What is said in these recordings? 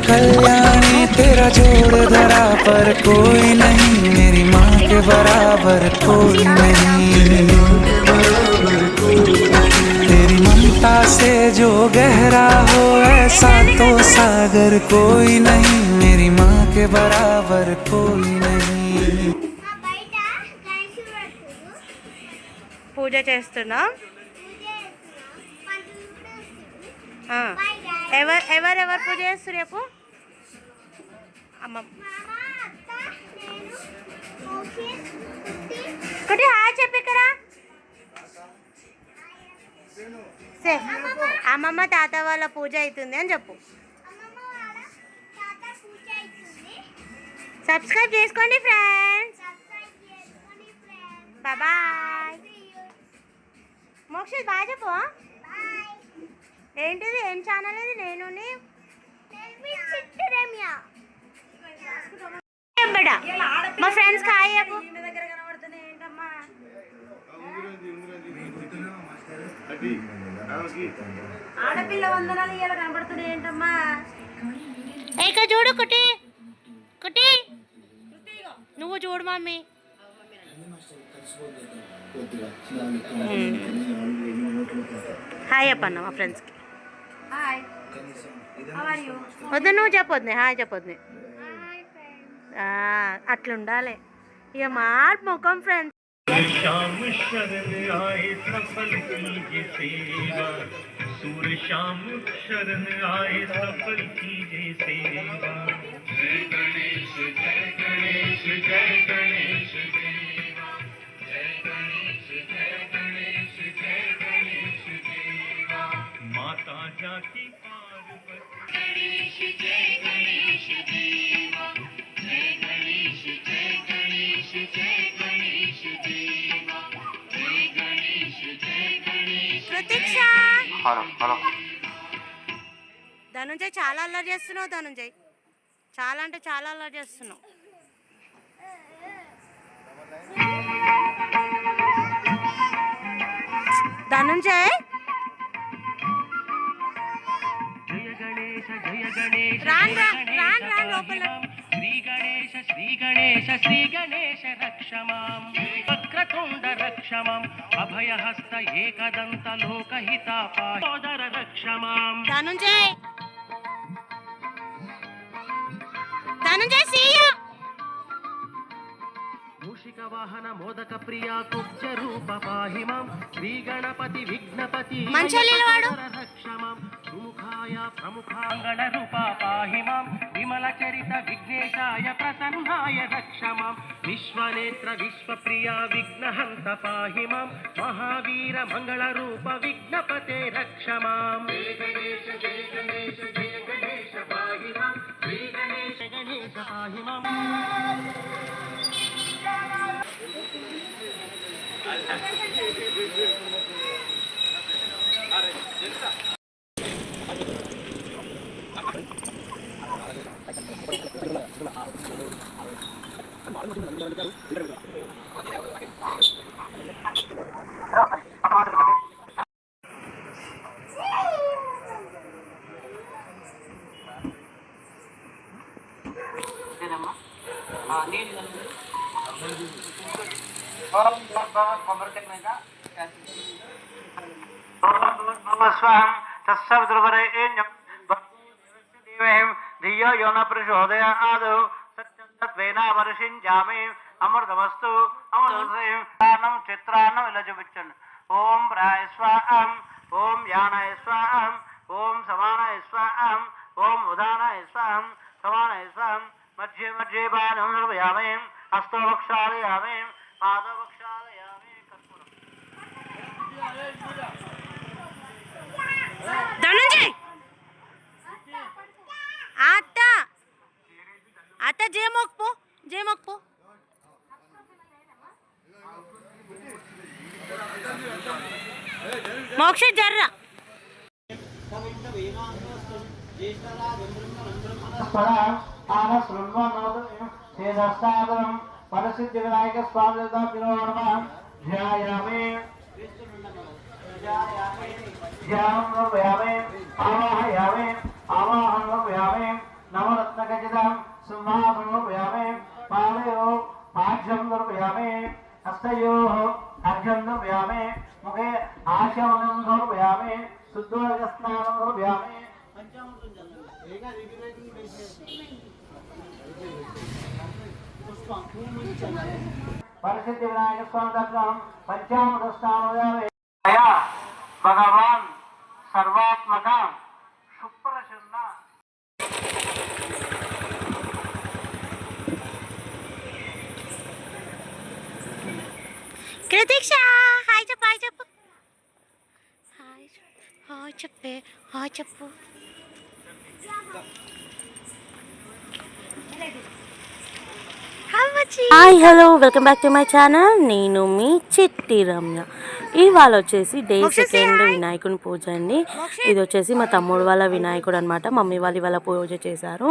कल्याणी तेरा जोड़ धरा पर कोई नहीं, मेरी माँ के बराबर कोई नहीं। तेरी ममता से जो गहरा हो ऐसा तो सागर कोई नहीं, मेरी माँ के बराबर कोई नहीं। పూజ చేస్తున్నా. ఎవరెవరు పూజ చేస్తారు రేపు? అమ్మ ఒకటి హాయ్ చెప్పి ఇక్కడ అమ్మమ్మ తాత వాళ్ళ పూజ అవుతుంది అని చెప్పు. సబ్స్క్రైబ్ చేసుకోండి ఫ్రెండ్స్. బాయ్. మోక్షిత్ బాగా చెప్పు. ఏంటిది? ఏం ఛానల్ ఇది? నేను మా ఫ్రెండ్స్ కాయకు ఆడపిల్ల వందనాలు ఇవాళ కనబడుతున్నాయి ఏంటమ్మా? ఇక్కడ చూడు కుటి కుటి, నువ్వు చూడు మమ్మీ. హాయ్ చెప్పన్న మా ఫ్రెండ్స్కి. వద్దు నువ్వు చెప్పొద్దు, హాయ్ చెప్పొద్దు. అట్లా ఉండాలి ఇక మాట ముఖం ఫ్రెండ్స్. श्याम शरण आए सफल कीजिए सेवा, सूर्य श्याम शरण आए सफल कीजिए सेवा। जय गणेश जय गणेश जय गणेश देवा, जय गणेश जय गणेश जय गणेश देवा। माता जाकी पार्वती गणेश जय गणेश देवा, जय गणेश जय गणेश जय गणेश देवा, जय गणेश जय गणेश। ప్రతీక్ష హలో ధనుంజయ్ చాలా అల్లరి చేస్తున్నావు. ధనుంజయ్ చాలా అంటే చాలా అల్లరి చేస్తున్నావు. ధనుంజయ్ రాన్ లోపల. శ్రీ గణేశ శ్రీ గణేశ శ్రీ గణేశ రక్షమాం, వక్రతుండ రక్షమాం, అభయహస్త ఏకదంత లోకహిత పాదర రక్షమాం. Dhananjay see you. మూషిక వాహన మోదక ప్రియా కుబ్జ రూప పాహి మాం, శ్రీ గణపతి విఘ్నపతి రక్షమాం, సుముఖాయ ప్రముఖాంగణ రూప పాహి మాం, విమల చరిత విఘ్నేశాయ ప్రసన్నాయ రక్షమాం, విశ్వనేత్ర విశ్వప్రియా విఘ్నహంత పాహి మాం, మహావీర మంగళ రూప విఘ్నపతే రక్షమాం. జయ గణేశ జయ గణేశ జయ గణేశ పాహి మాం, శ్రీ గణేశ గణేశ పాహి మాం. ధియో యో న ప్రచోదయాద్ సత్యేనావర్షించామి అమృతమస్తు అమృతం చిత్రాన్నం ఇలా చూపించండి. ఓం ప్రాయ స్వాహం, ఓం యానాయ స్వాహం, ఓం సమానాయ స్వాహం, ఓం ఉదానాయ స్వాహం, సమానాయ స్వాహం. మధ్య మధ్య పాదం సమర్పయామి, హస్తో వక్షాలయామి, పాదో వక్షాలయామి. ధనుంజయ్ అత్త జయమోక్పో. మోక్ష జర్ర పరసిద్ధి వినాయక స్వామి ధ్యాయామి ధ్యానం ఆవాహయామి ఆవాహనం నమ పరిశుద్ధ వినాయక స్వామి దగ్గర పంచామృత స్నానం భగవాన్ సర్వాత్మక సుప్రసన్న కృతిక్ష హాయ్ చెప్పు హాయ్ చెప్పు హాయ్ చెప్పే హాయ్ చెప్పు. Hi hello welcome back to my channel. నేను మీ చిట్టి రమ్య. ఇవాళ వచ్చేసి డే సెకండ్ వినాయకుని పూజ అండి. ఇది వచ్చేసి మా తమ్ముడు వాళ్ళ వినాయకుడు అనమాట. మమ్మీ వాళ్ళు ఇవాళ పూజ చేశారు.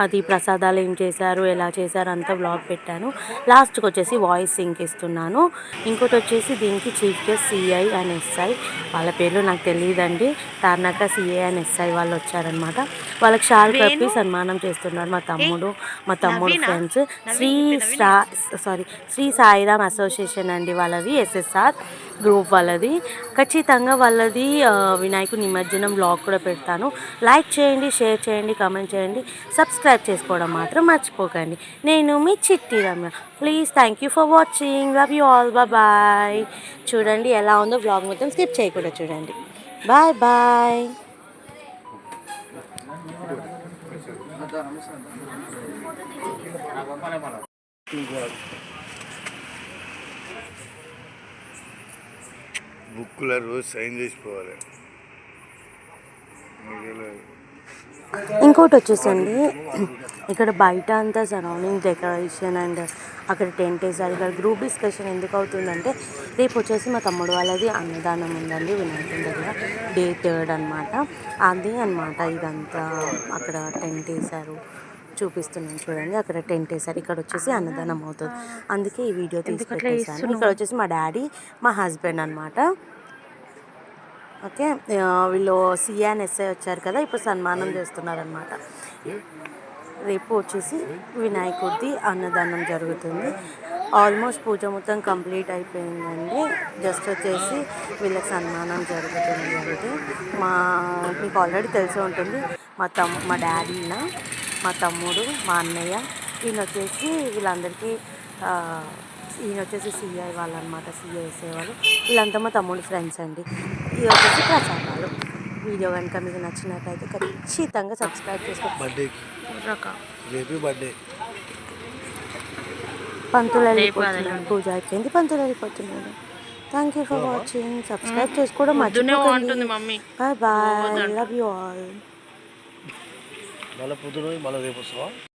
అది ప్రసాదాలు ఏం చేశారు, ఎలా చేశారు అంతా వ్లాగ్ పెట్టాను. లాస్ట్కి వచ్చేసి వాయిస్ సింక్ ఇస్తున్నాను. ఇంకోటి వచ్చేసి దీనికి chief guest CI and SI, వాళ్ళ పేర్లు నాకు తెలియదండి. తార్నాక సిఐ అండ్ ఎస్ఐ వాళ్ళు వచ్చారనమాట. వాళ్ళకి షాల్ కప్పి సన్మానం చేస్తున్నారు మా తమ్ముడు ఫ్రెండ్స్. శ్రీ సాయిరామ్ అసోసియేషన్ అండి వాళ్ళది, ఎస్ఎస్ఆర్ గ్రూప్ వాళ్ళది. ఖచ్చితంగా వాళ్ళది వినాయకుడి నిమజ్జనం బ్లాగ్ కూడా పెడతాను. లైక్ చేయండి, షేర్ చేయండి, కామెంట్ చేయండి, సబ్స్క్రైబ్ చేసుకోవడం మాత్రం మర్చిపోకండి. నేను మీ Chitti Ramya. Please thank you for watching. Love you all. Bye. చూడండి ఎలా ఉందో బ్లాగ్ మొత్తం స్కిప్ చేయకుండా చూడండి. Bye bye. బుక్లో రోజు సైన్ చేసిపోవాలి. ఇంకోటి వచ్చేసండి, ఇక్కడ బయట అంతా సరౌండింగ్ డెకరేషన్ అండ్ అక్కడ టెంట్ వేసారు. ఇక్కడ గ్రూప్ డిస్కషన్ ఎందుకు అవుతుందంటే రేపు వచ్చేసి మా తమ్ముడు వాళ్ళది అన్నదానం ఉందండి వినాయకుడి దగ్గర, డే 3 అనమాట. అది అనమాట ఇదంతా. అక్కడ టెంట్ వేసారు, చూపిస్తున్నాను చూడండి. అక్కడ టెంట్ వేసారు, ఇక్కడ వచ్చేసి అన్నదానం అవుతుంది. అందుకే ఈ వీడియో తీసుకెళ్ళాను. ఇక్కడ వచ్చేసి మా డాడీ, మా హస్బెండ్ అనమాట. ఓకే, వీళ్ళు సిఏ అండ్ ఎస్ఐ వచ్చారు కదా, ఇప్పుడు సన్మానం చేస్తున్నారనమాట. రేపు వచ్చేసి వినాయకుడిది అన్నదానం జరుగుతుంది. ఆల్మోస్ట్ పూజ మొత్తం కంప్లీట్ అయిపోయిందండి. జస్ట్ వచ్చేసి వీళ్ళకి సన్మానం జరుగుతుంది. అంటే మీకు ఆల్రెడీ తెలిసి ఉంటుంది, మా డాడీనా, మా తమ్ముడు, మా అన్నయ్య, ఈయన వచ్చేసి వీళ్ళందరికీ ఈయన వచ్చేసి సిఐ వాళ్ళు అనమాట, సిఐ ఎస్ఐ వాళ్ళు. వీళ్ళంతా మా తమ్ముడు ఫ్రెండ్స్ అండి. ఇది వచ్చేసి ప్రసాదాలు. వీడియో కనుక మీకు నచ్చినట్లయితే ఖచ్చితంగా సబ్స్క్రైబ్ చేసుకోండి. పంతులు వెళ్ళిపోతున్నాడు, పూజ అయిపోయింది, పంతులు వెళ్ళిపోతున్నాడు. Thank you for watching. Subscribe చేసుకోవడం మర్చిపోకండి. Bye bye. Love you all. మళ్ళీ పొద్దున మళ్ళీ రేపు వస్తావా?